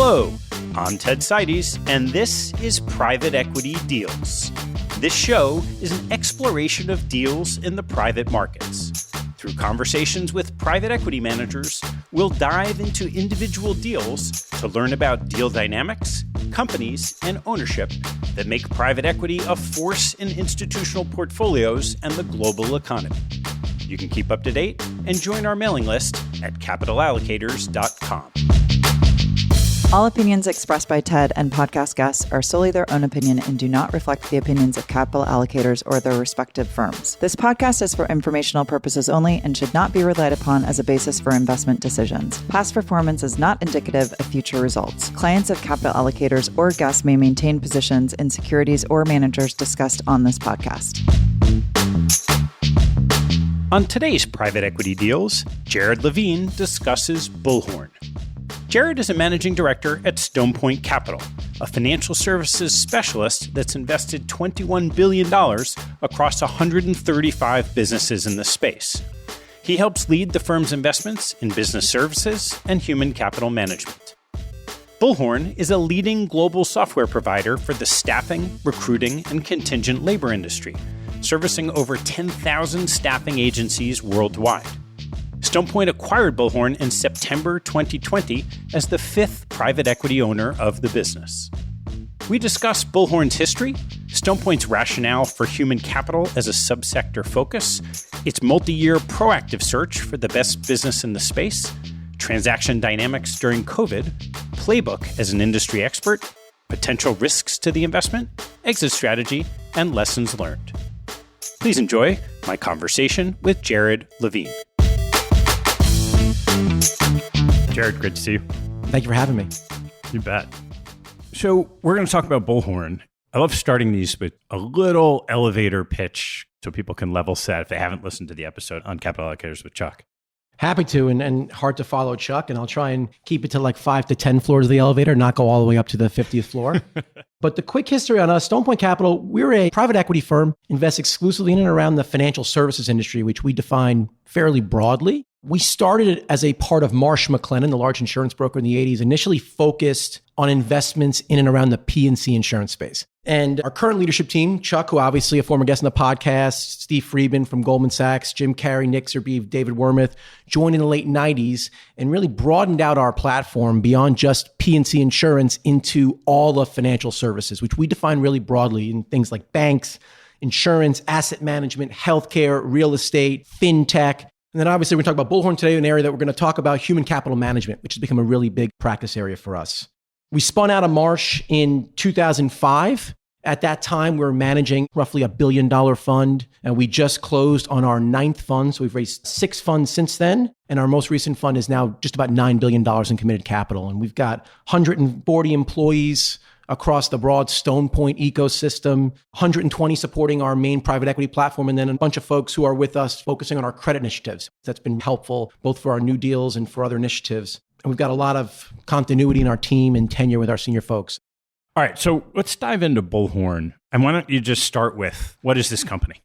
Hello, I'm Ted Seides, and this is Private Equity Deals. This show is an exploration of deals in the private markets. Through conversations with private equity managers, we'll dive into individual deals to learn about deal dynamics, companies, and ownership that make private equity a force in institutional portfolios and the global economy. You can keep up to date and join our mailing list at capitalallocators.com. All opinions expressed by Ted and podcast guests are solely their own opinion and do not reflect the opinions of capital allocators or their respective firms. This podcast is for informational purposes only and should not be relied upon as a basis for investment decisions. Past performance is not indicative of future results. Clients of capital allocators or guests may maintain positions in securities or managers discussed on this podcast. On today's Private Equity Deals, Jarryd Levine discusses Bullhorn. Jarryd is a managing director at Stone Point Capital, a financial services specialist that's invested $21 billion across 135 businesses in the space. He helps lead the firm's investments in business services and human capital management. Bullhorn is a leading global software provider for the staffing, recruiting, and contingent labor industry, servicing over 10,000 staffing agencies worldwide. Stone Point acquired Bullhorn in September 2020 as the fifth private equity owner of the business. We discuss Bullhorn's history, Stone Point's rationale for human capital as a subsector focus, its multi-year proactive search for the best business in the space, transaction dynamics during COVID, playbook as an industry expert, potential risks to the investment, exit strategy, and lessons learned. Please enjoy my conversation with Jarryd Levine. Jarryd, great to see you. Thank you for having me. You bet. So we're going to talk about Bullhorn. I love starting these with a little elevator pitch so people can level set if they haven't listened to the episode on Capital Allocators with Chuck. Happy to, and hard to follow Chuck, and I'll try and keep it to like 5 to 10 floors of the elevator, not go all the way up to the 50th floor. But the quick history on us, Stone Point Capital, we're a private equity firm, invest exclusively in and around the financial services industry, which we define fairly broadly. We started as a part of Marsh McLennan, the large insurance broker in the 80s, initially focused on investments in and around the P&C insurance space. And our current leadership team, Chuck, who obviously a former guest on the podcast, Steve Friedman from Goldman Sachs, Jim Carrey, Nick Zerbeev, David Wormuth, joined in the late 90s and really broadened out our platform beyond just P&C insurance into all of financial services, which we define really broadly in things like banks, insurance, asset management, healthcare, real estate, fintech. And then obviously we're going to talk about Bullhorn today, an area that we're going to talk about human capital management, which has become a really big practice area for us. We spun out of Marsh in 2005. At that time, we were managing roughly $1 billion fund, and we just closed on our 9th fund. So we've raised 6 funds since then. And our most recent fund is now just about $9 billion in committed capital. And we've got 140 employees across the broad Stone Point ecosystem, 120 supporting our main private equity platform, and then a bunch of folks who are with us focusing on our credit initiatives. That's been helpful both for our new deals and for other initiatives. And we've got a lot of continuity in our team and tenure with our senior folks. All right, so let's dive into Bullhorn. And why don't you just start with, what is this company?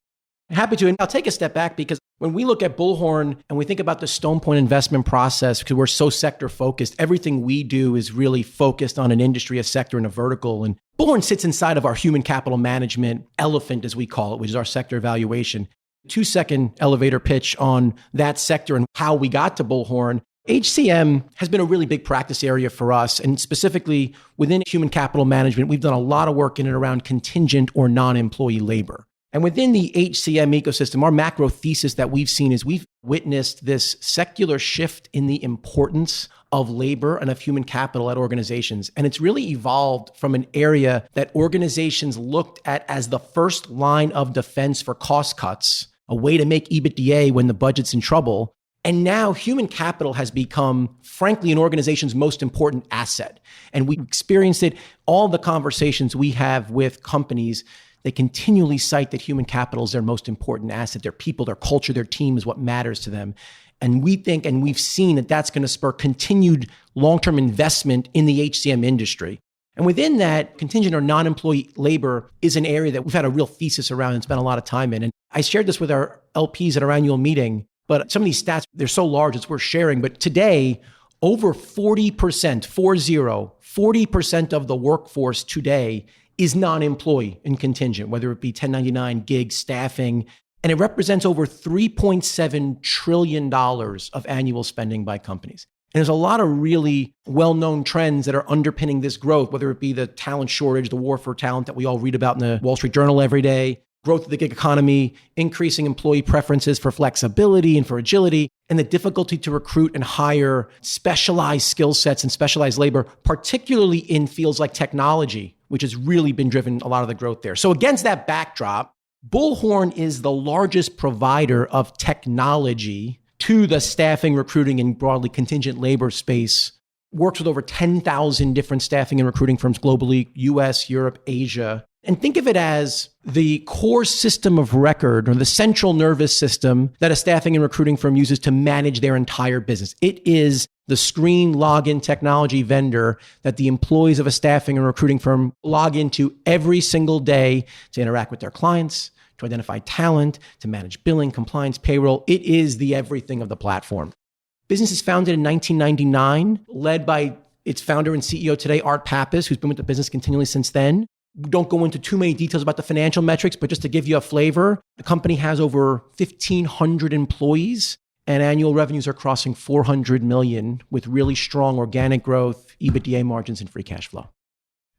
Happy to. And I'll take a step back because when we look at Bullhorn and we think about the Stone Point investment process, because we're so sector focused, everything we do is really focused on an industry, a sector, and a vertical. And Bullhorn sits inside of our human capital management elephant, as we call it, which is our sector evaluation. 2-second elevator pitch on that sector and how we got to Bullhorn. HCM has been a really big practice area for us. And specifically within human capital management, we've done a lot of work in and around contingent or non-employee labor. And within the HCM ecosystem, our macro thesis that we've seen is we've witnessed this secular shift in the importance of labor and of human capital at organizations. And it's really evolved from an area that organizations looked at as the first line of defense for cost cuts, a way to make EBITDA when the budget's in trouble. And now human capital has become, frankly, an organization's most important asset. And we experienced it, all the conversations we have with companies. They continually cite that human capital is their most important asset. Their people, their culture, their team is what matters to them. And we think, and we've seen that that's going to spur continued long-term investment in the HCM industry. And within that, contingent or non-employee labor is an area that we've had a real thesis around and spent a lot of time in. And I shared this with our LPs at our annual meeting, but some of these stats, they're so large, it's worth sharing. But today, over 40%, 40% of the workforce today is non-employee in contingent, whether it be 1099, gig, staffing, and it represents over $3.7 trillion of annual spending by companies. And there's a lot of really well-known trends that are underpinning this growth, whether it be the talent shortage, the war for talent that we all read about in the Wall Street Journal every day, growth of the gig economy, increasing employee preferences for flexibility and for agility, and the difficulty to recruit and hire specialized skill sets and specialized labor, particularly in fields like technology, which has really been driven a lot of the growth there. So against that backdrop, Bullhorn is the largest provider of technology to the staffing, recruiting, and broadly contingent labor space, works with over 10,000 different staffing and recruiting firms globally, US, Europe, Asia. And think of it as the core system of record or the central nervous system that a staffing and recruiting firm uses to manage their entire business. It is the screen login technology vendor that the employees of a staffing and recruiting firm log into every single day to interact with their clients, to identify talent, to manage billing, compliance, payroll. It is the everything of the platform. Business is founded in 1999, led by its founder and CEO today, Art Pappas, who's been with the business continually since then. We don't go into too many details about the financial metrics, but just to give you a flavor, the company has over 1,500 employees and annual revenues are crossing 400 million with really strong organic growth, EBITDA margins, and free cash flow.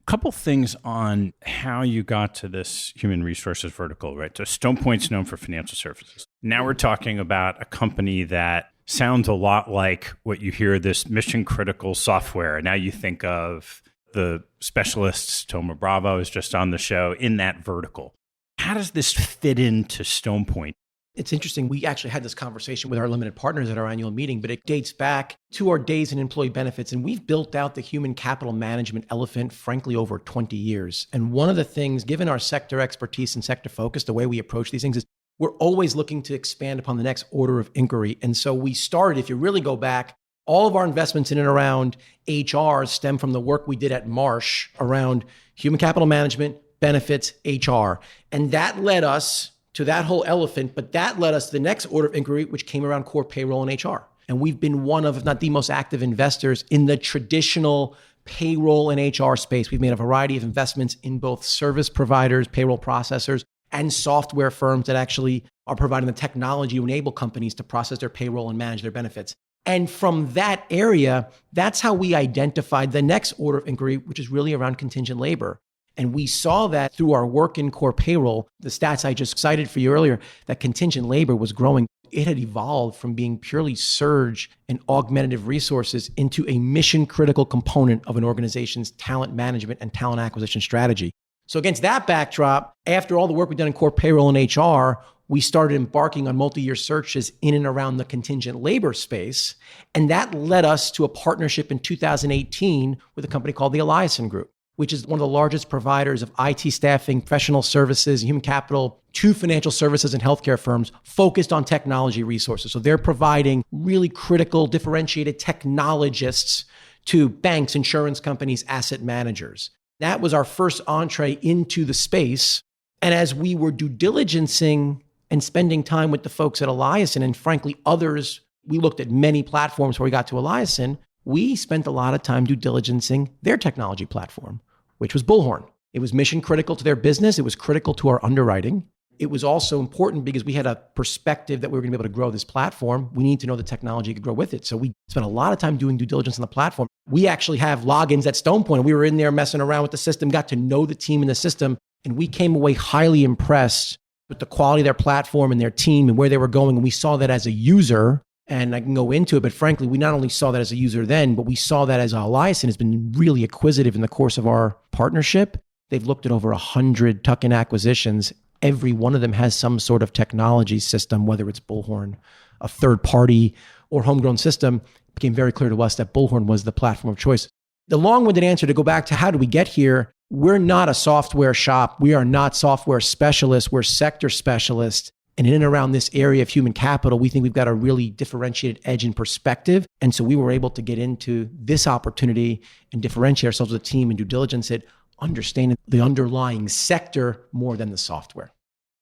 Couple things on how you got to this human resources vertical, right? So Stone Point's known for financial services. Now we're talking about a company that sounds a lot like what you hear, this mission critical software. Now you think of the specialists, Toma Bravo is just on the show, in that vertical. How does this fit into Stone Point? It's interesting. We actually had this conversation with our limited partners at our annual meeting, but it dates back to our days in employee benefits. And we've built out the human capital management elephant, frankly, over 20 years. And one of the things, given our sector expertise and sector focus, the way we approach these things is we're always looking to expand upon the next order of inquiry. And so we started, if you really go back, all of our investments in and around HR stem from the work we did at Marsh around human capital management, benefits, HR. And that led us to that whole elephant, but that led us to the next order of inquiry, which came around core payroll and HR. And we've been one of, if not the most active investors in the traditional payroll and HR space. We've made a variety of investments in both service providers, payroll processors, and software firms that actually are providing the technology to enable companies to process their payroll and manage their benefits. And from that area, that's how we identified the next order of inquiry, which is really around contingent labor. And we saw that through our work in core payroll, the stats I just cited for you earlier, that contingent labor was growing. It had evolved from being purely surge and augmentative resources into a mission critical component of an organization's talent management and talent acquisition strategy. So against that backdrop, after all the work we've done in core payroll and HR, we started embarking on multi-year searches in and around the contingent labor space. And that led us to a partnership in 2018 with a company called the Eliason Group, which is one of the largest providers of IT staffing, professional services, human capital to financial services and healthcare firms focused on technology resources. So they're providing really critical, differentiated technologists to banks, insurance companies, asset managers. That was our first entree into the space. And as we were due diligencing and spending time with the folks at Eliason, and frankly, others, we looked at many platforms before we got to Eliason, we spent a lot of time due diligencing their technology platform, which was Bullhorn. It was mission critical to their business. It was critical to our underwriting. It was also important because we had a perspective that we were going to be able to grow this platform. We need to know the technology could grow with it. So we spent a lot of time doing due diligence on the platform. We actually have logins at Stone Point. We were in there messing around with the system, got to know the team in the system, and we came away highly impressed with the quality of their platform and their team and where they were going. And we saw that as a user, and I can go into it, but frankly, we not only saw that as a user then, but we saw that as Eliason has been really acquisitive in the course of our partnership. They've looked at over 100 tuck-in acquisitions. Every one of them has some sort of technology system, whether it's Bullhorn, a third party, or homegrown system. It became very clear to us that Bullhorn was the platform of choice. The long-winded answer to go back to how do we get here, we're not a software shop. We are not software specialists. We're sector specialists. And in and around this area of human capital, we think we've got a really differentiated edge and perspective. And so we were able to get into this opportunity and differentiate ourselves with a team and due diligence it, understanding the underlying sector more than the software.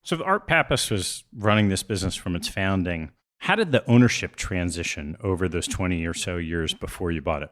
So Art Pappas was running this business from its founding. How did the ownership transition over those 20 or so years before you bought it?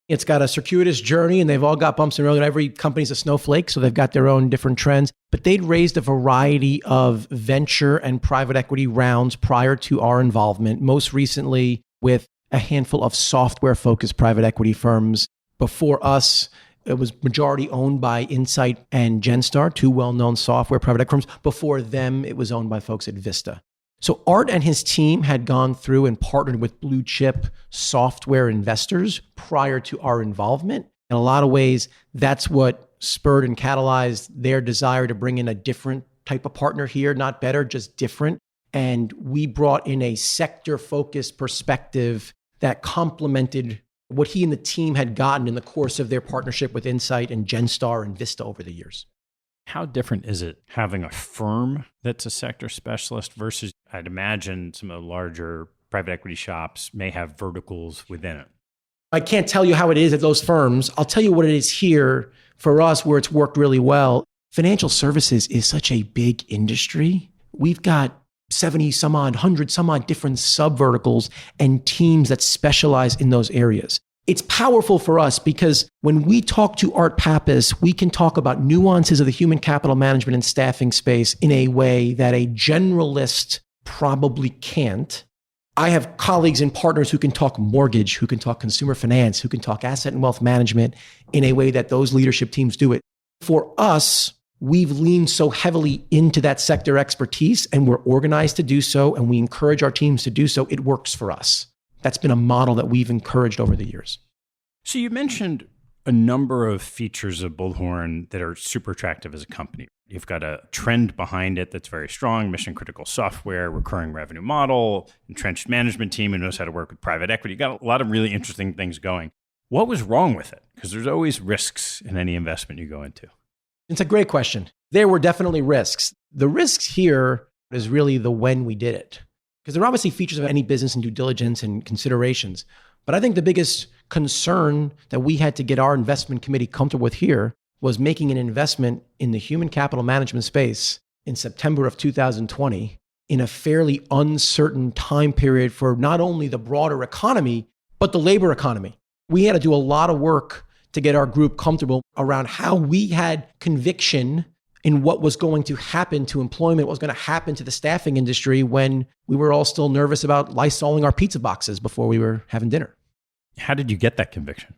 It's got a circuitous journey and they've all got bumps in the road. And every company's a snowflake, so they've got their own different trends. But they'd raised a variety of venture and private equity rounds prior to our involvement, most recently with a handful of software-focused private equity firms. Before us, it was majority owned by Insight and Genstar, two well-known software private equity firms. Before them, it was owned by folks at Vista. So Art and his team had gone through and partnered with blue chip software investors prior to our involvement. In a lot of ways, that's what spurred and catalyzed their desire to bring in a different type of partner here, not better, just different. And we brought in a sector-focused perspective that complemented what he and the team had gotten in the course of their partnership with Insight and Genstar and Vista over the years. How different is it having a firm that's a sector specialist versus, I'd imagine, some of the larger private equity shops may have verticals within it? I can't tell you how it is at those firms. I'll tell you what it is here for us where it's worked really well. Financial services is such a big industry. We've got 70 some odd, 100 some odd different sub-verticals and teams that specialize in those areas. It's powerful for us because when we talk to Art Pappas, we can talk about nuances of the human capital management and staffing space in a way that a generalist probably can't. I have colleagues and partners who can talk mortgage, who can talk consumer finance, who can talk asset and wealth management in a way that those leadership teams do it. For us, we've leaned so heavily into that sector expertise and we're organized to do so and we encourage our teams to do so. It works for us. That's been a model that we've encouraged over the years. So you mentioned a number of features of Bullhorn that are super attractive as a company. You've got a trend behind it that's very strong, mission critical software, recurring revenue model, entrenched management team who knows how to work with private equity. You got a lot of really interesting things going. What was wrong with it? Because there's always risks in any investment you go into. It's a great question. There were definitely risks. The risks here is really the when we did it. Because there are obviously features of any business and due diligence and considerations. But I think the biggest concern that we had to get our investment committee comfortable with here was making an investment in the human capital management space in September of 2020 in a fairly uncertain time period for not only the broader economy, but the labor economy. We had to do a lot of work to get our group comfortable around how we had conviction in what was going to happen to employment, what was going to happen to the staffing industry when we were all still nervous about Lysoling our pizza boxes before we were having dinner. How did you get that conviction?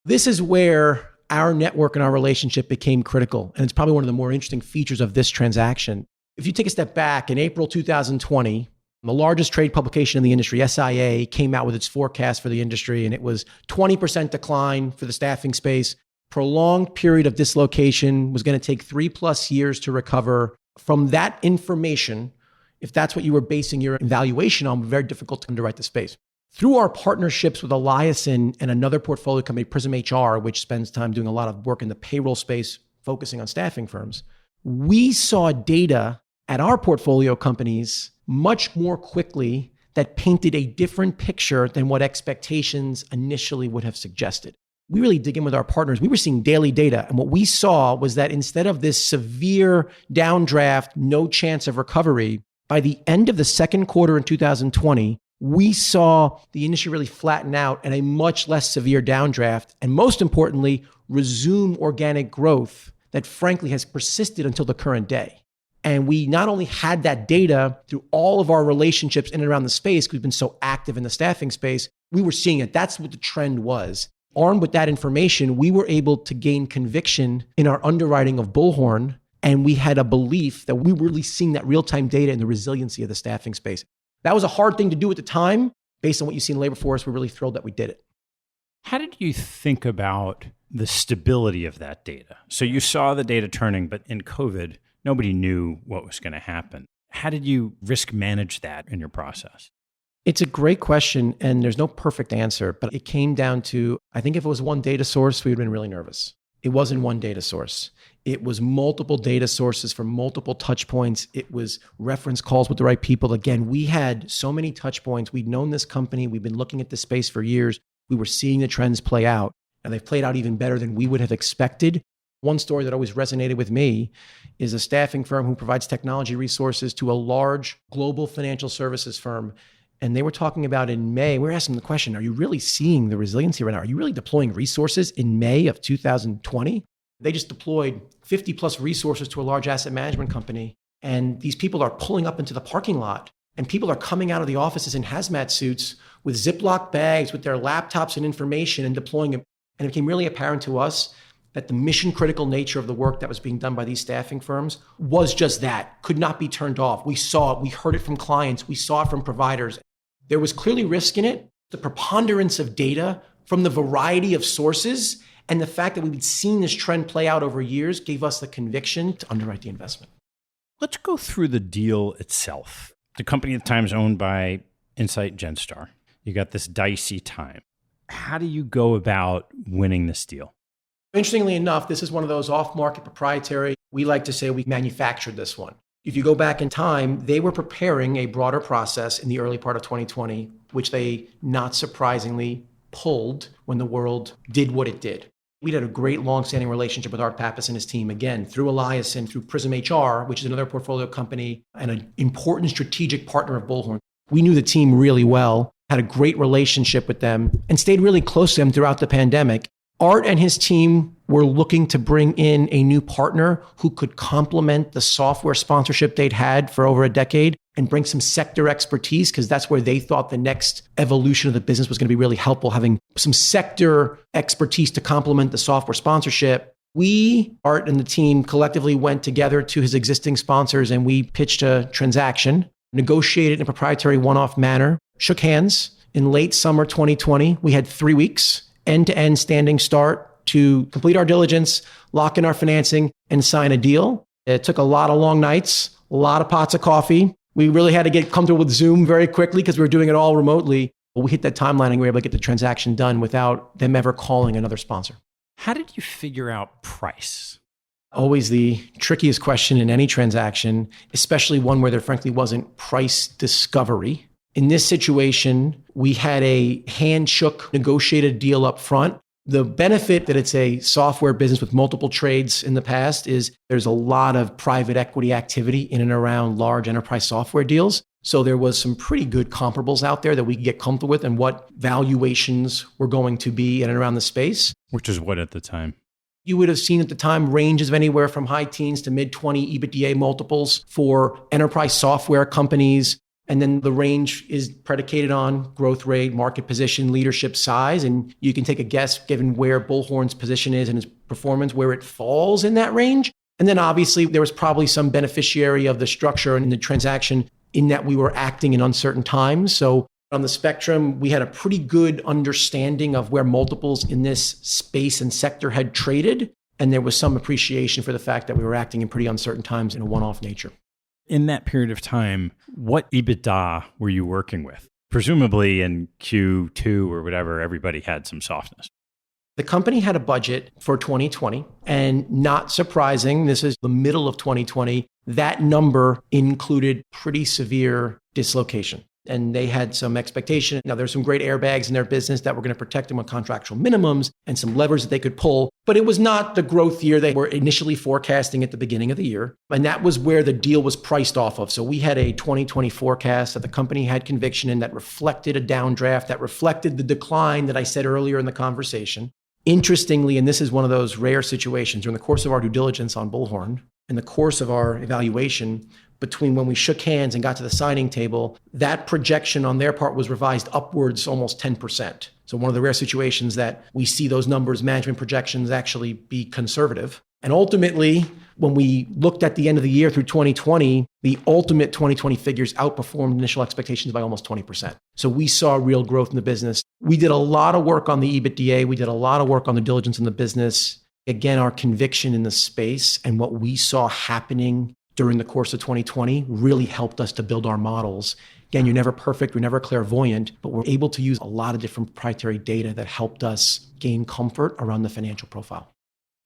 This is where our network and our relationship became critical. And it's probably one of the more interesting features of this transaction. If you take a step back, in April 2020, the largest trade publication in the industry, SIA, came out with its forecast for the industry, and it was 20% decline for the staffing space. Prolonged period of dislocation, was going to take 3+ years to recover. From that information, if that's what you were basing your evaluation on, very difficult to underwrite the space. Through our partnerships with Eliason and another portfolio company, Prism HR, which spends time doing a lot of work in the payroll space, focusing on staffing firms, we saw data at our portfolio companies much more quickly that painted a different picture than what expectations initially would have suggested. We really dig in with our partners. We were seeing daily data. And what we saw was that instead of this severe downdraft, no chance of recovery, by the end of the second quarter in 2020, we saw the industry really flatten out and a much less severe downdraft. And most importantly, resume organic growth that frankly has persisted until the current day. And we not only had that data through all of our relationships in and around the space, because we've been so active in the staffing space, we were seeing it. That's what the trend was. Armed with that information, we were able to gain conviction in our underwriting of Bullhorn, and we had a belief that we were really seeing that real-time data and the resiliency of the staffing space. That was a hard thing to do at the time. Based on what you see in the labor force, we're really thrilled that we did it. How did you think about the stability of that data? So you saw the data turning, but in COVID, nobody knew what was going to happen. How did you risk manage that in your process? It's a great question, and there's no perfect answer, but it came down to, I think if it was one data source, we would have been really nervous. It wasn't one data source. It was multiple data sources from multiple touch points. It was reference calls with the right people. Again, we had so many touch points. We'd known this company. We've been looking at this space for years. We were seeing the trends play out, and they've played out even better than we would have expected. One story that always resonated with me is a staffing firm who provides technology resources to a large global financial services firm. And they were talking about in May, we were asking the question, are you really seeing the resiliency right now? Are you really deploying resources in May of 2020? They just deployed 50 plus resources to a large asset management company. And these people are pulling up into the parking lot, and people are coming out of the offices in hazmat suits with Ziploc bags with their laptops and information and deploying it. And it became really apparent to us that the mission critical nature of the work that was being done by these staffing firms was just that, could not be turned off. We saw it, we heard it from clients, we saw it from providers. There was clearly risk in it. The preponderance of data from the variety of sources and the fact that we'd seen this trend play out over years gave us the conviction to underwrite the investment. Let's go through the deal itself. The company at the time is owned by Insight Genstar. You got this dicey time. How do you go about winning this deal? Interestingly enough, this is one of those off-market proprietary. We like to say we manufactured this one. If you go back in time, they were preparing a broader process in the early part of 2020, which they, not surprisingly, pulled when the world did what it did. We had a great long-standing relationship with Art Pappas and his team, again, through Elias and through Prism HR, which is another portfolio company and an important strategic partner of Bullhorn. We knew the team really well, had a great relationship with them, and stayed really close to them throughout the pandemic. Art and his team were looking to bring in a new partner who could complement the software sponsorship they'd had for over a decade and bring some sector expertise, because that's where they thought the next evolution of the business was going to be really helpful, having some sector expertise to complement the software sponsorship. We, Art and the team, collectively went together to his existing sponsors and we pitched a transaction, negotiated in a proprietary one-off manner, shook hands in late summer 2020. We had 3 weeks, end-to-end standing start to complete our diligence, lock in our financing, and sign a deal. It took a lot of long nights, a lot of pots of coffee. We really had to get comfortable with Zoom very quickly because we were doing it all remotely. But we hit that timeline and we were able to get the transaction done without them ever calling another sponsor. How did you figure out price? Always the trickiest question in any transaction, especially one where there frankly wasn't price discovery. In this situation, we had a hand-shook, negotiated deal up front. The benefit that it's a software business with multiple trades in the past is there's a lot of private equity activity in and around large enterprise software deals. So there was some pretty good comparables out there that we could get comfortable with and what valuations were going to be in and around the space. Which is what at the time? You would have seen at the time ranges of anywhere from high teens to mid-20 EBITDA multiples for enterprise software companies. And then the range is predicated on growth rate, market position, leadership size. And you can take a guess, given where Bullhorn's position is and his performance, where it falls in that range. And then obviously there was probably some beneficiary of the structure and the transaction in that we were acting in uncertain times. So on the spectrum, we had a pretty good understanding of where multiples in this space and sector had traded. And there was some appreciation for the fact that we were acting in pretty uncertain times in a one-off nature. In that period of time, what EBITDA were you working with? Presumably in Q2 or whatever, everybody had some softness. The company had a budget for 2020, and not surprising, this is the middle of 2020, that number included pretty severe dislocation. And they had some expectation. Now, there's some great airbags in their business that were going to protect them on contractual minimums and some levers that they could pull. But it was not the growth year they were initially forecasting at the beginning of the year. And that was where the deal was priced off of. So we had a 2020 forecast that the company had conviction in that reflected a downdraft, that reflected the decline that I said earlier in the conversation. Interestingly, and this is one of those rare situations, during the course of our due diligence on Bullhorn, in the course of our evaluation, between when we shook hands and got to the signing table, that projection on their part was revised upwards almost 10%. So one of the rare situations that we see those numbers, management projections, actually be conservative. And ultimately, when we looked at the end of the year through 2020, the ultimate 2020 figures outperformed initial expectations by almost 20%. So we saw real growth in the business. We did a lot of work on the EBITDA. We did a lot of work on the diligence in the business. Again, our conviction in the space and what we saw happening during the course of 2020 really helped us to build our models. Again, you're never perfect, you're never clairvoyant, but we're able to use a lot of different proprietary data that helped us gain comfort around the financial profile.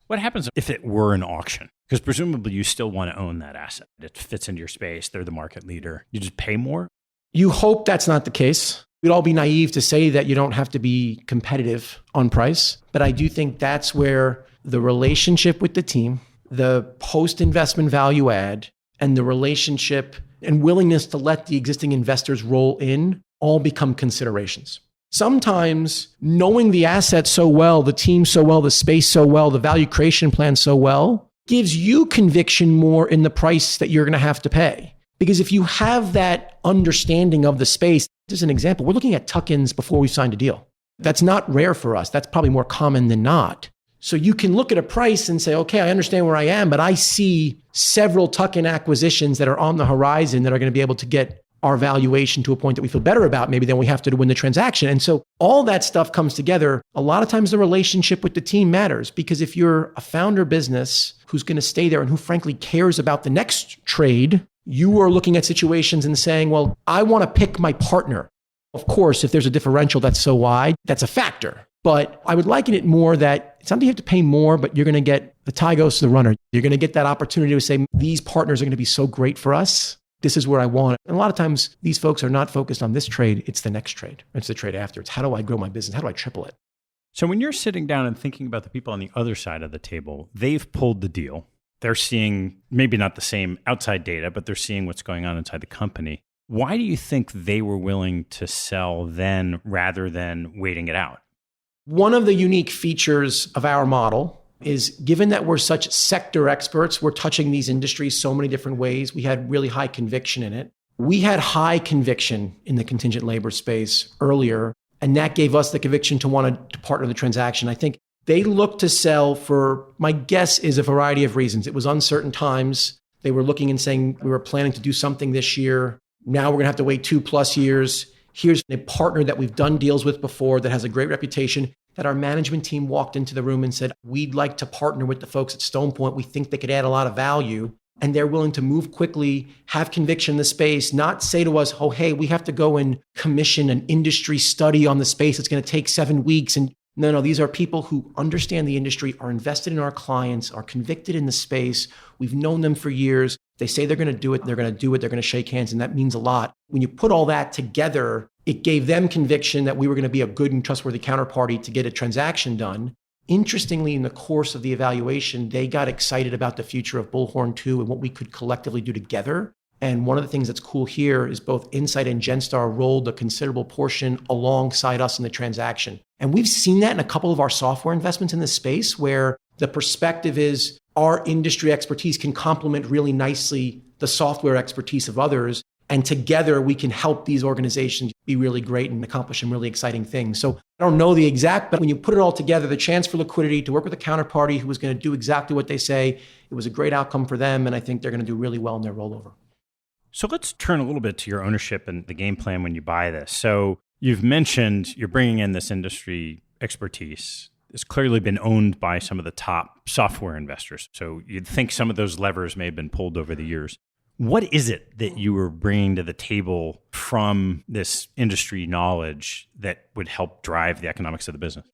What happens if it were an auction? Because presumably you still want to own that asset. It fits into your space. They're the market leader. You just pay more? You hope that's not the case. We'd all be naive to say that you don't have to be competitive on price. But I do think that's where the relationship with the team, the post-investment value add, and the relationship and willingness to let the existing investors roll in all become considerations. Sometimes knowing the asset so well, the team so well, the space so well, the value creation plan so well, gives you conviction more in the price that you're going to have to pay. Because if you have that understanding of the space, just an example, we're looking at tuck-ins before we signed a deal. That's not rare for us. That's probably more common than not. So you can look at a price and say, okay, I understand where I am, but I see several tuck-in acquisitions that are on the horizon that are going to be able to get our valuation to a point that we feel better about maybe than we have to win the transaction. And so all that stuff comes together. A lot of times the relationship with the team matters, because if you're a founder business who's going to stay there and who frankly cares about the next trade, you are looking at situations and saying, well, I want to pick my partner. Of course, if there's a differential that's so wide, that's a factor. But I would liken it more that sometimes you have to pay more, but you're going to get the tie goes to the runner. You're going to get that opportunity to say, these partners are going to be so great for us. This is where I want it. And a lot of times these folks are not focused on this trade. It's the next trade. It's the trade after. It's how do I grow my business? How do I triple it? So when you're sitting down and thinking about the people on the other side of the table, they've pulled the deal. They're seeing maybe not the same outside data, but they're seeing what's going on inside the company. Why do you think they were willing to sell then rather than waiting it out? One of the unique features of our model is, given that we're such sector experts, we're touching these industries so many different ways. We had really high conviction in it. We had high conviction in the contingent labor space earlier, and that gave us the conviction to want to partner the transaction. I think they looked to sell for, my guess is, a variety of reasons. It was uncertain times. They were looking and saying, we were planning to do something this year. Now we're going to have to wait 2+ years. Here's a partner that we've done deals with before that has a great reputation, that our management team walked into the room and said, we'd like to partner with the folks at Stone Point. We think they could add a lot of value. And they're willing to move quickly, have conviction in the space, not say to us, oh, hey, we have to go and commission an industry study on the space. It's going to take 7 weeks. And no, these are people who understand the industry, are invested in our clients, are convicted in the space. We've known them for years. They say they're going to do it. They're going to do it. They're going to shake hands. And that means a lot. When you put all that together, it gave them conviction that we were going to be a good and trustworthy counterparty to get a transaction done. Interestingly, in the course of the evaluation, they got excited about the future of Bullhorn 2 and what we could collectively do together. And one of the things that's cool here is both Insight and Genstar rolled a considerable portion alongside us in the transaction. And we've seen that in a couple of our software investments in this space, where the perspective is our industry expertise can complement really nicely the software expertise of others. And together we can help these organizations be really great and accomplish some really exciting things. So I don't know the exact, but when you put it all together, the chance for liquidity to work with a counterparty who was going to do exactly what they say, it was a great outcome for them. And I think they're going to do really well in their rollover. So let's turn a little bit to your ownership and the game plan when you buy this. So you've mentioned you're bringing in this industry expertise. It's clearly been owned by some of the top software investors. So you'd think some of those levers may have been pulled over the years. What is it that you were bringing to the table from this industry knowledge that would help drive the economics of the business?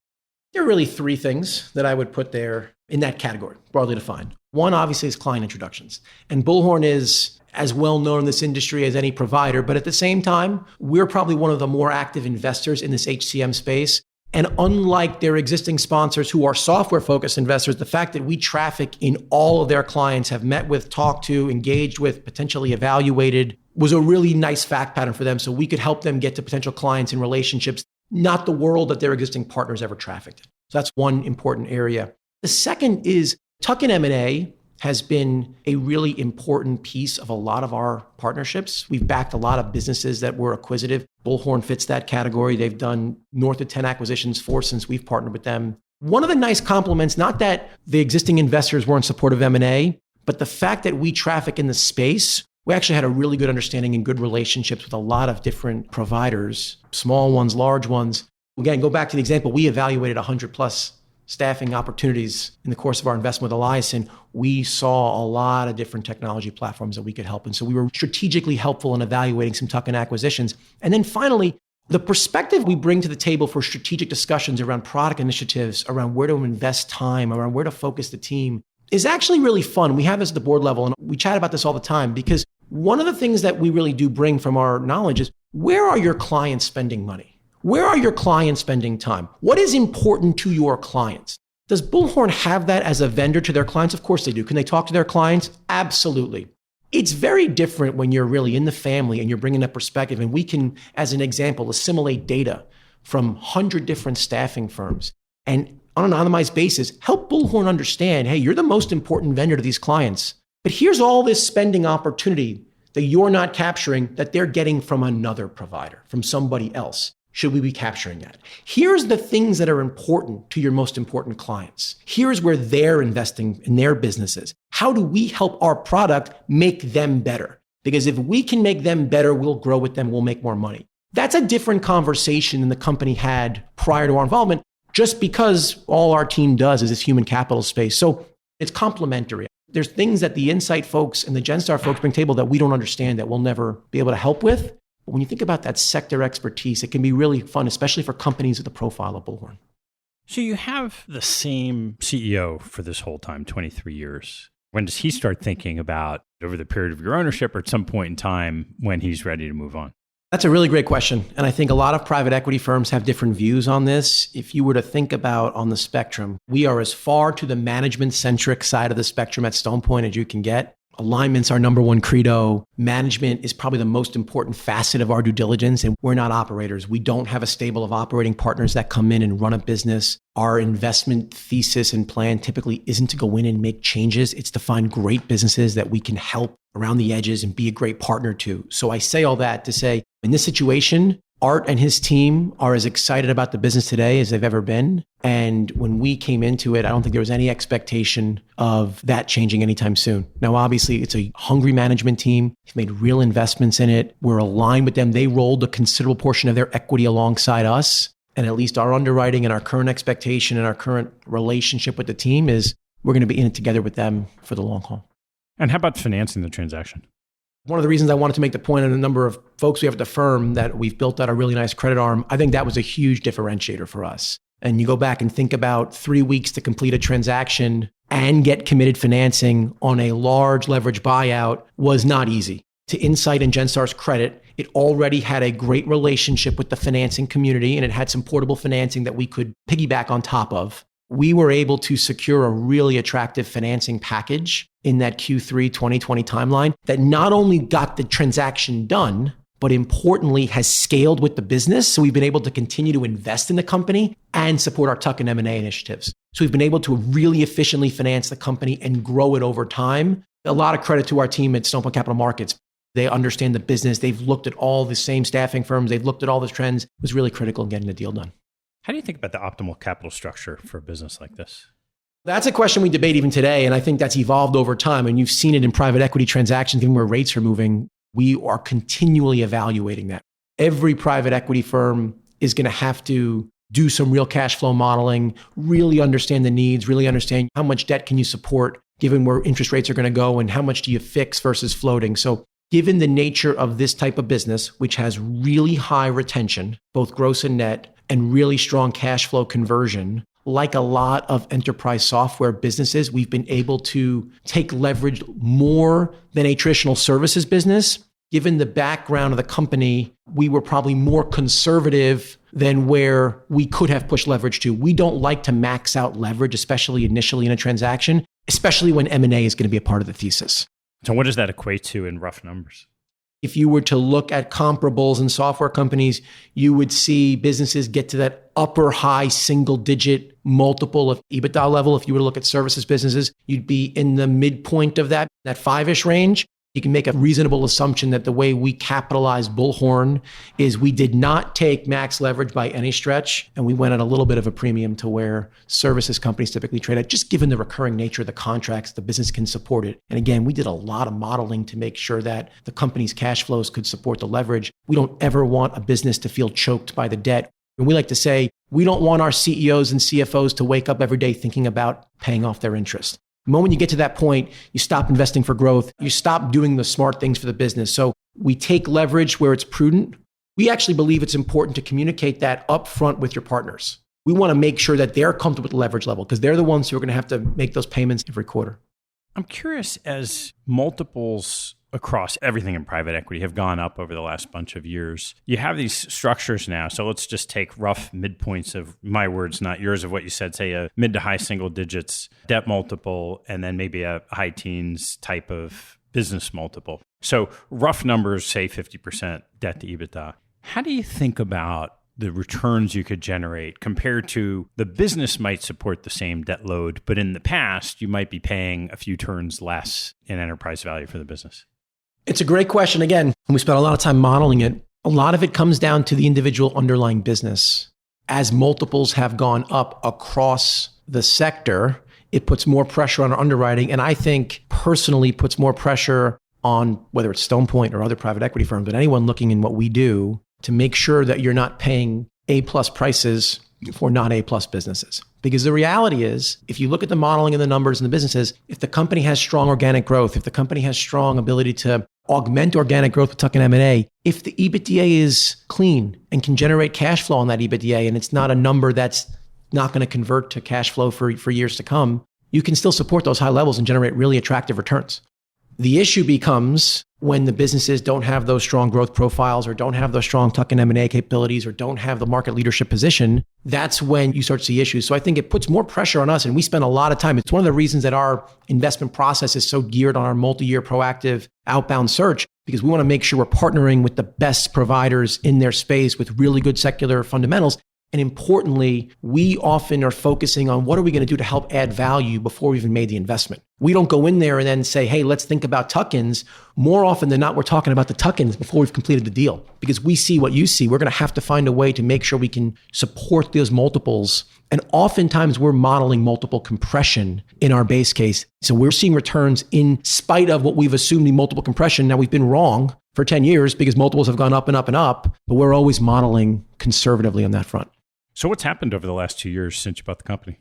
There are really 3 things that I would put there in that category, broadly defined. One, obviously, is client introductions. And Bullhorn is as well known in this industry as any provider, but at the same time, we're probably one of the more active investors in this HCM space. And unlike their existing sponsors who are software-focused investors, the fact that we traffic in all of their clients, have met with, talked to, engaged with, potentially evaluated, was a really nice fact pattern for them. So we could help them get to potential clients and relationships, not the world that their existing partners ever trafficked in. So that's one important area. The second is tuck-in M&A has been a really important piece of a lot of our partnerships. We've backed a lot of businesses that were acquisitive. Bullhorn fits that category. They've done north of 10 acquisitions, 4 since we've partnered with them. One of the nice compliments, not that the existing investors weren't supportive of M&A, but the fact that we traffic in the space, we actually had a really good understanding and good relationships with a lot of different providers, small ones, large ones. Again, go back to the example, we evaluated 100+ staffing opportunities in the course of our investment with Eliason. We saw a lot of different technology platforms that we could help. And so we were strategically helpful in evaluating some tuck-in acquisitions. And then finally, the perspective we bring to the table for strategic discussions around product initiatives, around where to invest time, around where to focus the team, is actually really fun. We have this at the board level, and we chat about this all the time, because one of the things that we really do bring from our knowledge is, where are your clients spending money? Where are your clients spending time? What is important to your clients? Does Bullhorn have that as a vendor to their clients? Of course they do. Can they talk to their clients? Absolutely. It's very different when you're really in the family and you're bringing up perspective. And we can, as an example, assimilate data from 100 different staffing firms and on an anonymized basis, help Bullhorn understand, hey, you're the most important vendor to these clients. But here's all this spending opportunity that you're not capturing that they're getting from another provider, from somebody else. Should we be capturing that? Here's the things that are important to your most important clients. Here's where they're investing in their businesses. How do we help our product make them better? Because if we can make them better, we'll grow with them, we'll make more money. That's a different conversation than the company had prior to our involvement, just because all our team does is this human capital space. So it's complementary. There's things that the Insight folks and the Genstar folks bring to the table that we don't understand, that we'll never be able to help with. But when you think about that sector expertise, it can be really fun, especially for companies with the profile of Bullhorn. So you have the same CEO for this whole time, 23 years. When does he start thinking about over the period of your ownership or at some point in time when he's ready to move on? That's a really great question. And I think a lot of private equity firms have different views on this. If you were to think about on the spectrum, we are as far to the management-centric side of the spectrum at Stone Point as you can get. Alignment's our number one credo. Management is probably the most important facet of our due diligence, and we're not operators. We don't have a stable of operating partners that come in and run a business. Our investment thesis and plan typically isn't to go in and make changes. It's to find great businesses that we can help around the edges and be a great partner to. So I say all that to say, in this situation, Art and his team are as excited about the business today as they've ever been. And when we came into it, I don't think there was any expectation of that changing anytime soon. Now, obviously, it's a hungry management team. He's made real investments in it. We're aligned with them. They rolled a considerable portion of their equity alongside us. And at least our underwriting and our current expectation and our current relationship with the team is we're going to be in it together with them for the long haul. And how about financing the transaction? One of the reasons I wanted to make the point on the number of folks we have at the firm that we've built out a really nice credit arm, I think that was a huge differentiator for us. And you go back and think about 3 weeks to complete a transaction and get committed financing on a large leverage buyout was not easy. To Insight and Genstar's credit, it already had a great relationship with the financing community, and it had some portable financing that we could piggyback on top of. We were able to secure a really attractive financing package in that Q3 2020 timeline that not only got the transaction done, but importantly has scaled with the business. So we've been able to continue to invest in the company and support our tuck and M&A initiatives. So we've been able to really efficiently finance the company and grow it over time. A lot of credit to our team at Stone Point Capital Markets. They understand the business. They've looked at all the same staffing firms. They've looked at all the trends. It was really critical in getting the deal done. How do you think about the optimal capital structure for a business like this? That's a question we debate even today, and I think that's evolved over time. And you've seen it in private equity transactions, given where rates are moving. We are continually evaluating that. Every private equity firm is going to have to do some real cash flow modeling, really understand the needs, really understand how much debt can you support, given where interest rates are going to go, and how much do you fix versus floating. So given the nature of this type of business, which has really high retention, both gross and net, and really strong cash flow conversion, like a lot of enterprise software businesses, we've been able to take leverage more than a traditional services business. Given the background of the company, we were probably more conservative than where we could have pushed leverage to. We don't like to max out leverage, especially initially in a transaction, especially when M&A is going to be a part of the thesis. So what does that equate to in rough numbers? If you were to look at comparables in software companies, you would see businesses get to that upper high single digit multiple of EBITDA level. If you were to look at services businesses, you'd be in the midpoint of that 5-ish range. You can make a reasonable assumption that the way we capitalize Bullhorn is we did not take max leverage by any stretch, and we went at a little bit of a premium to where services companies typically trade at, just given the recurring nature of the contracts, the business can support it. And again, we did a lot of modeling to make sure that the company's cash flows could support the leverage. We don't ever want a business to feel choked by the debt. And we like to say, we don't want our CEOs and CFOs to wake up every day thinking about paying off their interest. The moment you get to that point, you stop investing for growth. You stop doing the smart things for the business. So we take leverage where it's prudent. We actually believe it's important to communicate that upfront with your partners. We want to make sure that they're comfortable with the leverage level because they're the ones who are going to have to make those payments every quarter. I'm curious, as multiples across everything in private equity have gone up over the last bunch of years, you have these structures now. So let's just take rough midpoints of my words, not yours, of what you said, say a mid to high single digits debt multiple, and then maybe a high teens type of business multiple. So rough numbers, say 50% debt to EBITDA. How do you think about the returns you could generate compared to the business might support the same debt load, but in the past, you might be paying a few turns less in enterprise value for the business? It's a great question. Again, we spent a lot of time modeling it. A lot of it comes down to the individual underlying business. As multiples have gone up across the sector, it puts more pressure on our underwriting. And I think personally puts more pressure on whether it's Stone Point or other private equity firms, but anyone looking in what we do to make sure that you're not paying A-plus prices for not A-plus businesses. Because the reality is, if you look at the modeling and the numbers and the businesses, if the company has strong organic growth, if the company has strong ability to augment organic growth with tuck-in M&A, if the EBITDA is clean and can generate cash flow on that EBITDA, and it's not a number that's not going to convert to cash flow for years to come, you can still support those high levels and generate really attractive returns. The issue becomes when the businesses don't have those strong growth profiles or don't have those strong tuck-in M&A capabilities or don't have the market leadership position. That's when you start to see issues. So I think it puts more pressure on us, and we spend a lot of time. It's one of the reasons that our investment process is so geared on our multi-year proactive outbound search, because we want to make sure we're partnering with the best providers in their space with really good secular fundamentals. And importantly, we often are focusing on what are we going to do to help add value before we even made the investment. We don't go in there and then say, hey, let's think about tuck-ins. More often than not, we're talking about the tuck-ins before we've completed the deal, because we see what you see. We're going to have to find a way to make sure we can support those multiples. And oftentimes we're modeling multiple compression in our base case. So we're seeing returns in spite of what we've assumed the multiple compression. Now we've been wrong for 10 years because multiples have gone up and up and up, but we're always modeling conservatively on that front. So what's happened over the last 2 years since you bought the company?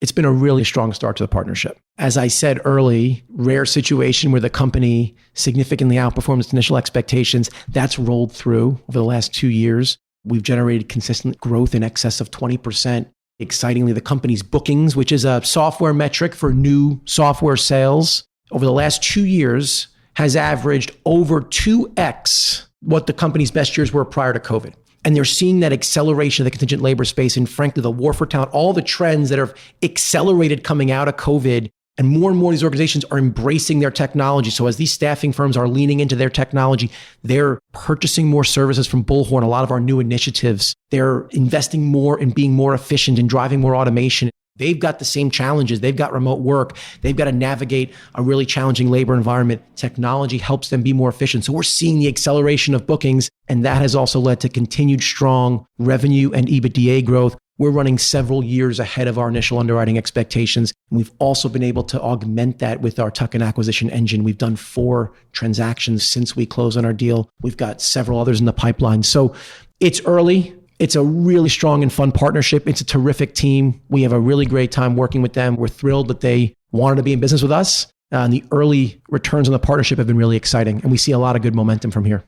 It's been a really strong start to the partnership. As I said early, rare situation where the company significantly outperformed its initial expectations. That's rolled through over the last 2 years. We've generated consistent growth in excess of 20%. Excitingly, the company's bookings, which is a software metric for new software sales, over the last 2 years has averaged over 2x what the company's best years were prior to COVID. And they're seeing that acceleration of the contingent labor space and frankly, the war for talent, all the trends that have accelerated coming out of COVID. And more of these organizations are embracing their technology. So as these staffing firms are leaning into their technology, they're purchasing more services from Bullhorn, a lot of our new initiatives. They're investing more in being more efficient and driving more automation. They've got the same challenges. They've got remote work. They've got to navigate a really challenging labor environment. Technology helps them be more efficient. So we're seeing the acceleration of bookings, and that has also led to continued strong revenue and EBITDA growth. We're running several years ahead of our initial underwriting expectations. And we've also been able to augment that with our tuck-in acquisition engine. We've done 4 transactions since we closed on our deal. We've got several others in the pipeline. So it's early. It's a really strong and fun partnership. It's a terrific team. We have a really great time working with them. We're thrilled that they wanted to be in business with us. And the early returns on the partnership have been really exciting. And we see a lot of good momentum from here.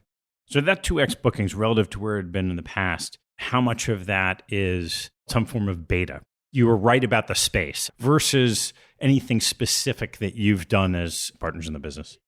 So that 2x bookings relative to where it had been in the past, how much of that is some form of beta? You were right about the space versus anything specific that you've done as partners in the business.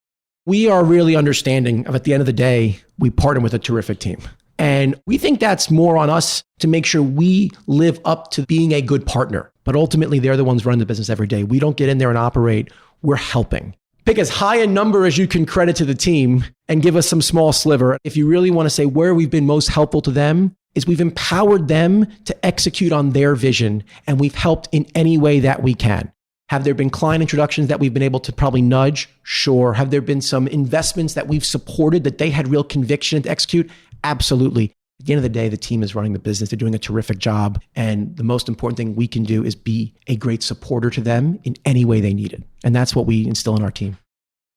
We are really understanding of, at the end of the day, we partner with a terrific team. And we think that's more on us to make sure we live up to being a good partner. But ultimately, they're the ones running the business every day. We don't get in there and operate. We're helping. Pick as high a number as you can credit to the team and give us some small sliver. If you really want to say where we've been most helpful to them, is we've empowered them to execute on their vision, and we've helped in any way that we can. Have there been client introductions that we've been able to probably nudge? Sure. Have there been some investments that we've supported that they had real conviction to execute? Absolutely. At the end of the day, the team is running the business. They're doing a terrific job. And the most important thing we can do is be a great supporter to them in any way they need it. And that's what we instill in our team.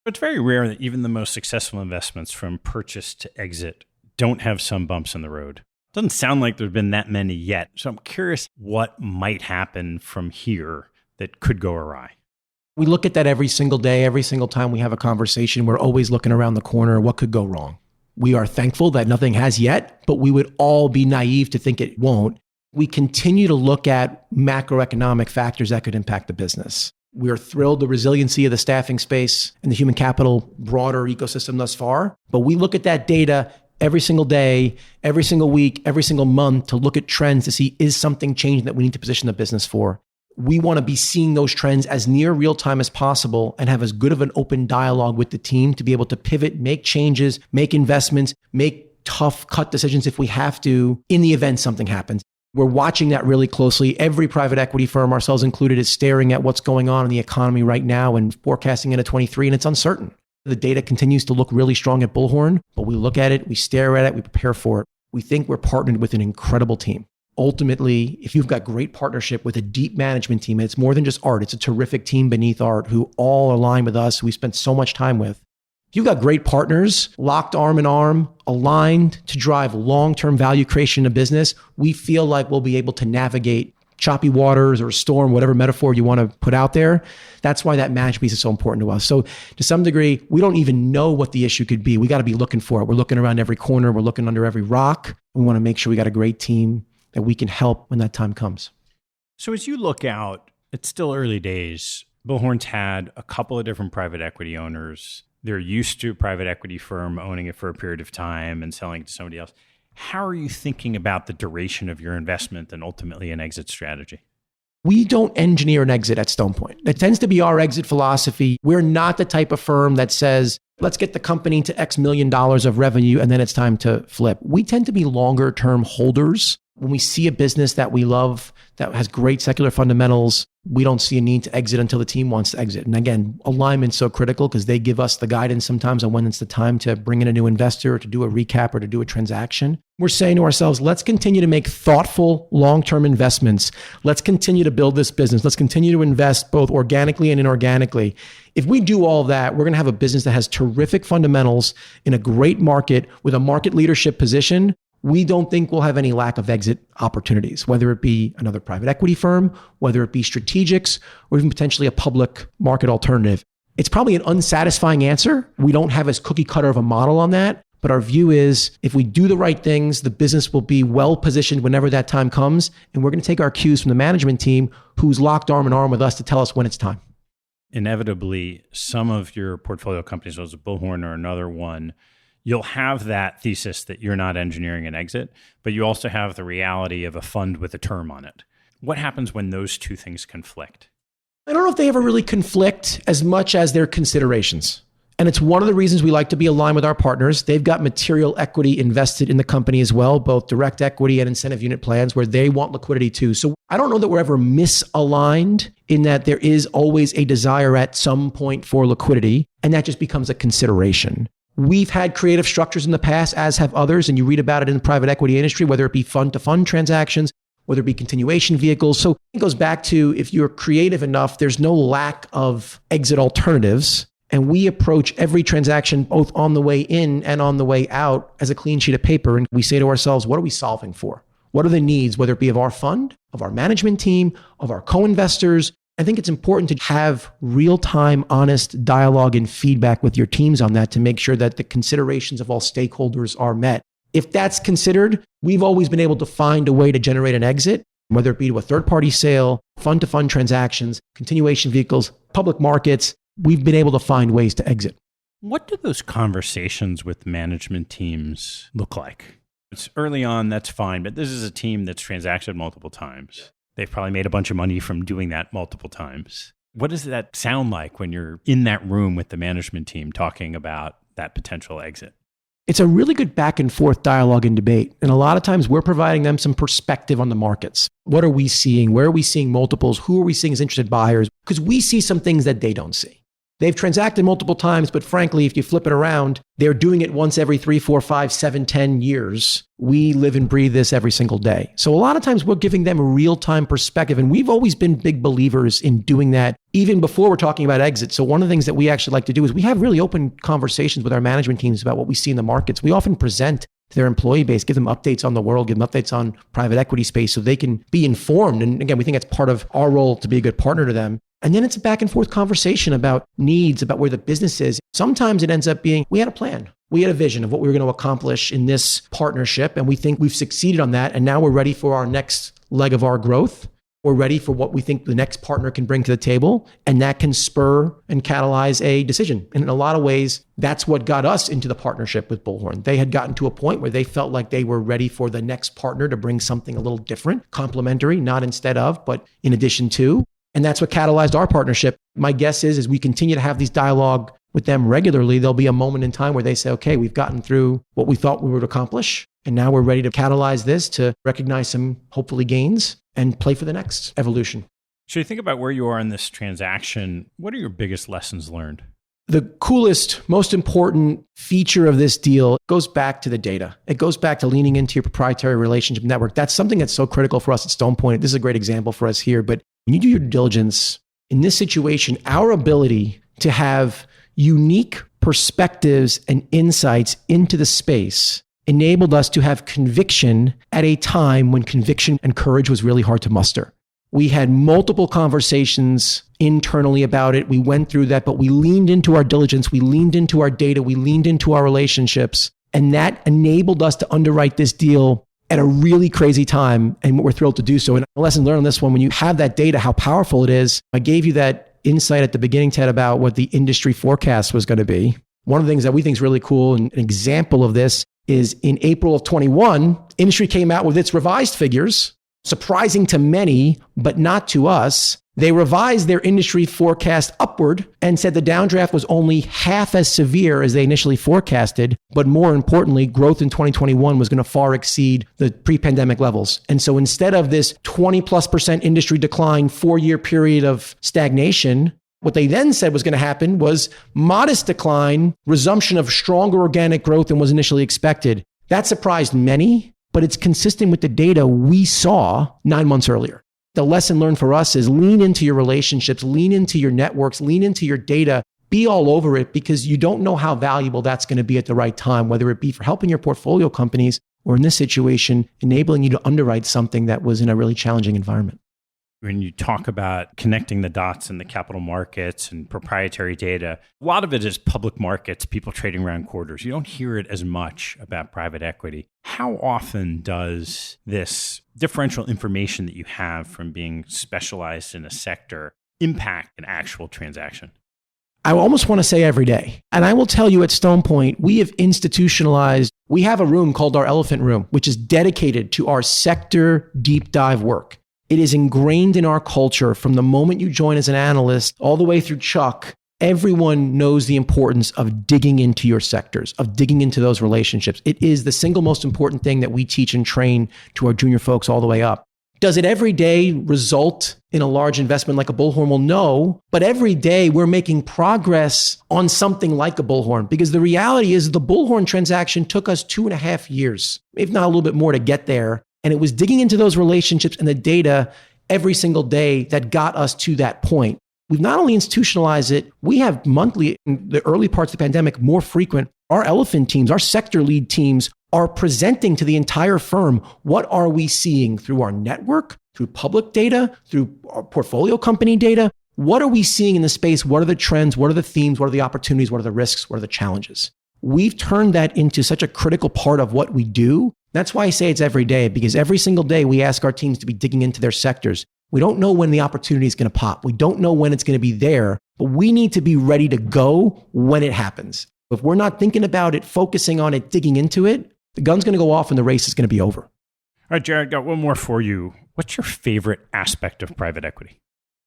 It's very rare that even the most successful investments from purchase to exit don't have some bumps in the road. Doesn't sound like there've been that many yet. So I'm curious what might happen from here that could go awry. We look at that every single day, every single time we have a conversation. We're always looking around the corner. What could go wrong? We are thankful that nothing has yet, but we would all be naive to think it won't. We continue to look at macroeconomic factors that could impact the business. We're thrilled the resiliency of the staffing space and the human capital broader ecosystem thus far. But we look at that data every single day, every single week, every single month to look at trends to see is something changing that we need to position the business for. we want to be seeing those trends as near real time as possible and have as good of an open dialogue with the team to be able to pivot, make changes, make investments, make tough cut decisions if we have to in the event something happens. We're watching that really closely. Every private equity firm, ourselves included, is staring at what's going on in the economy right now and forecasting into 23, and it's uncertain. The data continues to look really strong at Bullhorn, but we look at it, we stare at it, we prepare for it. We think we're partnered with an incredible team. Ultimately, if you've got great partnership with a deep management team, it's more than just Art. It's a terrific team beneath Art who all align with us, who we spent so much time with. If you've got great partners, locked arm in arm, aligned to drive long-term value creation in a business, we feel like we'll be able to navigate choppy waters or a storm, whatever metaphor you want to put out there. That's why that management piece is so important to us. So to some degree, we don't even know what the issue could be. We got to be looking for it. We're looking around every corner. We're looking under every rock. We want to make sure we got a great team that we can help when that time comes. So as you look out, it's still early days. Bullhorn's had a couple of different private equity owners. They're used to a private equity firm owning it for a period of time and selling it to somebody else. How are you thinking about the duration of your investment and ultimately an exit strategy? We don't engineer an exit at Stone Point. That tends to be our exit philosophy. We're not the type of firm that says, let's get the company to X million dollars of revenue and then it's time to flip. We tend to be longer term holders. When we see a business that we love, that has great secular fundamentals, we don't see a need to exit until the team wants to exit. And again, alignment's so critical because they give us the guidance sometimes on when it's the time to bring in a new investor or to do a recap or to do a transaction. We're saying to ourselves, let's continue to make thoughtful long-term investments. Let's continue to build this business. Let's continue to invest both organically and inorganically. If we do all that, we're going to have a business that has terrific fundamentals in a great market with a market leadership position. We don't think we'll have any lack of exit opportunities, whether it be another private equity firm, whether it be strategics, or even potentially a public market alternative. It's probably an unsatisfying answer. We don't have as cookie cutter of a model on that. But our view is if we do the right things, the business will be well positioned whenever that time comes. And we're going to take our cues from the management team who's locked arm in arm with us to tell us when it's time. Inevitably, some of your portfolio companies, whether it's Bullhorn or another one, you'll have that thesis that you're not engineering an exit, but you also have the reality of a fund with a term on it. What happens when those two things conflict? I don't know if they ever really conflict as much as they're considerations. And it's one of the reasons we like to be aligned with our partners. They've got material equity invested in the company as well, both direct equity and incentive unit plans where they want liquidity too. So I don't know that we're ever misaligned in that there is always a desire at some point for liquidity, and that just becomes a consideration. We've had creative structures in the past, as have others, and you read about it in the private equity industry, whether it be fund-to-fund transactions, whether it be continuation vehicles. So it goes back to if you're creative enough, there's no lack of exit alternatives. And we approach every transaction both on the way in and on the way out as a clean sheet of paper. And we say to ourselves, what are we solving for? What are the needs, whether it be of our fund, of our management team, of our co-investors? I think it's important to have real-time, honest dialogue and feedback with your teams on that to make sure that the considerations of all stakeholders are met. If that's considered, we've always been able to find a way to generate an exit, whether it be to a third-party sale, fund-to-fund transactions, continuation vehicles, public markets. We've been able to find ways to exit. What do those conversations with management teams look like? It's early on, that's fine, but this is a team that's transacted multiple times. They've probably made a bunch of money from doing that multiple times. What does that sound like when you're in that room with the management team talking about that potential exit? It's a really good back and forth dialogue and debate. And a lot of times we're providing them some perspective on the markets. What are we seeing? Where are we seeing multiples? Who are we seeing as interested buyers? Because we see some things that they don't see. They've transacted multiple times, but frankly, if you flip it around, they're doing it once every 3, 4, 5, 7, 10 years. We live and breathe this every single day. So a lot of times we're giving them a real-time perspective. And we've always been big believers in doing that, even before we're talking about exit. So one of the things that we actually like to do is we have really open conversations with our management teams about what we see in the markets. We often present to their employee base, give them updates on the world, give them updates on private equity space so they can be informed. And again, we think that's part of our role to be a good partner to them. And then it's a back and forth conversation about needs, about where the business is. Sometimes it ends up being, we had a plan. We had a vision of what we were going to accomplish in this partnership. And we think we've succeeded on that. And now we're ready for our next leg of our growth. We're ready for what we think the next partner can bring to the table. And that can spur and catalyze a decision. And in a lot of ways, that's what got us into the partnership with Bullhorn. They had gotten to a point where they felt like they were ready for the next partner to bring something a little different, complementary, not instead of, but in addition to. And that's what catalyzed our partnership. My guess is, as we continue to have these dialogue with them regularly, there'll be a moment in time where they say, okay, we've gotten through what we thought we would accomplish. And now we're ready to catalyze this to recognize some, hopefully, gains and play for the next evolution. So you think about where you are in this transaction. What are your biggest lessons learned? The coolest, most important feature of this deal goes back to the data. It goes back to leaning into your proprietary relationship network. That's something that's so critical for us at Stone Point. This is a great example for us here. But when you do your due diligence, in this situation, our ability to have unique perspectives and insights into the space enabled us to have conviction at a time when conviction and courage was really hard to muster. We had multiple conversations internally about it. We went through that, but we leaned into our diligence. We leaned into our data. We leaned into our relationships. And that enabled us to underwrite this deal at a really crazy time. And we're thrilled to do so. And a lesson learned on this one, when you have that data, how powerful it is. I gave you that insight at the beginning, Ted, about what the industry forecast was going to be. One of the things that we think is really cool, and an example of this, is in April of 21, industry came out with its revised figures. Surprising to many, but not to us. They revised their industry forecast upward and said the downdraft was only half as severe as they initially forecasted. But more importantly, growth in 2021 was going to far exceed the pre-pandemic levels. And so instead of this 20+% industry decline, 4-year period of stagnation, what they then said was going to happen was modest decline, resumption of stronger organic growth than was initially expected. That surprised many, but it's consistent with the data we saw 9 months earlier. The lesson learned for us is lean into your relationships, lean into your networks, lean into your data, be all over it, because you don't know how valuable that's going to be at the right time, whether it be for helping your portfolio companies or in this situation, enabling you to underwrite something that was in a really challenging environment. When you talk about connecting the dots in the capital markets and proprietary data, a lot of it is public markets, people trading around quarters. You don't hear it as much about private equity. How often does this differential information that you have from being specialized in a sector impact an actual transaction? I almost want to say every day. And I will tell you at Stone Point, we have institutionalized, we have a room called our Elephant Room, which is dedicated to our sector deep dive work. It is ingrained in our culture from the moment you join as an analyst all the way through Chuck. Everyone knows the importance of digging into your sectors, of digging into those relationships. It is the single most important thing that we teach and train to our junior folks all the way up. Does it every day result in a large investment like a Bullhorn? Well, no, but every day we're making progress on something like a Bullhorn, because the reality is the Bullhorn transaction took us 2.5 years, if not a little bit more, to get there. And it was digging into those relationships and the data every single day that got us to that point. We've not only institutionalized it, we have monthly, in the early parts of the pandemic, more frequent. Our elephant teams, our sector lead teams are presenting to the entire firm, what are we seeing through our network, through public data, through our portfolio company data? What are we seeing in the space? What are the trends? What are the themes? What are the opportunities? What are the risks? What are the challenges? We've turned that into such a critical part of what we do. That's why I say it's every day, because every single day we ask our teams to be digging into their sectors. We don't know when the opportunity is going to pop. We don't know when it's going to be there, but we need to be ready to go when it happens. If we're not thinking about it, focusing on it, digging into it, the gun's going to go off and the race is going to be over. All right, Jarryd, got one more for you. What's your favorite aspect of private equity?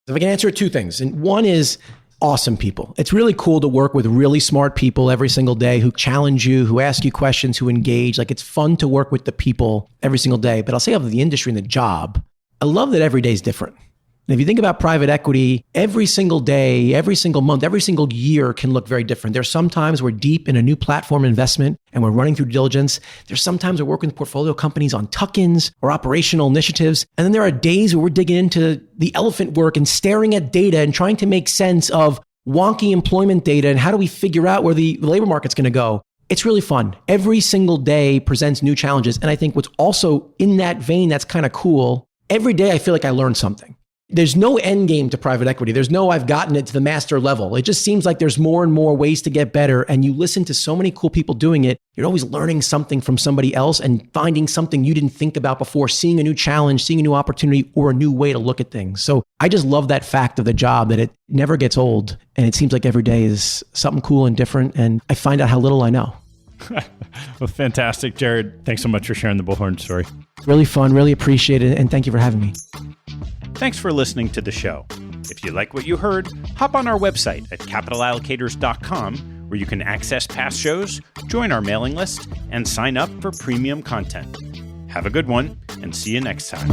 If I can answer 2 things. And one is awesome people. It's really cool to work with really smart people every single day who challenge you, who ask you questions, who engage. Like, it's fun to work with the people every single day. But I'll say of the industry and the job, I love that every day is different. And if you think about private equity, every single day, every single month, every single year can look very different. There's sometimes we're deep in a new platform investment and we're running through diligence. There's sometimes we're working with portfolio companies on tuck-ins or operational initiatives. And then there are days where we're digging into the elephant work and staring at data and trying to make sense of wonky employment data and how do we figure out where the labor market's going to go. It's really fun. Every single day presents new challenges. And I think what's also in that vein that's kind of cool, every day I feel like I learn something. there's no end game to private equity. There's no, I've gotten it to the master level. It just seems like there's more and more ways to get better. And you listen to so many cool people doing it. You're always learning something from somebody else and finding something you didn't think about before, seeing a new challenge, seeing a new opportunity, or a new way to look at things. So I just love that fact of the job, that it never gets old. And it seems like every day is something cool and different. And I find out how little I know. Well, fantastic, Jarryd. Thanks so much for sharing the Bullhorn story. Really fun, really appreciate it. And thank you for having me. Thanks for listening to the show. If you like what you heard, hop on our website at capitalallocators.com, where you can access past shows, join our mailing list, and sign up for premium content. Have a good one, and see you next time.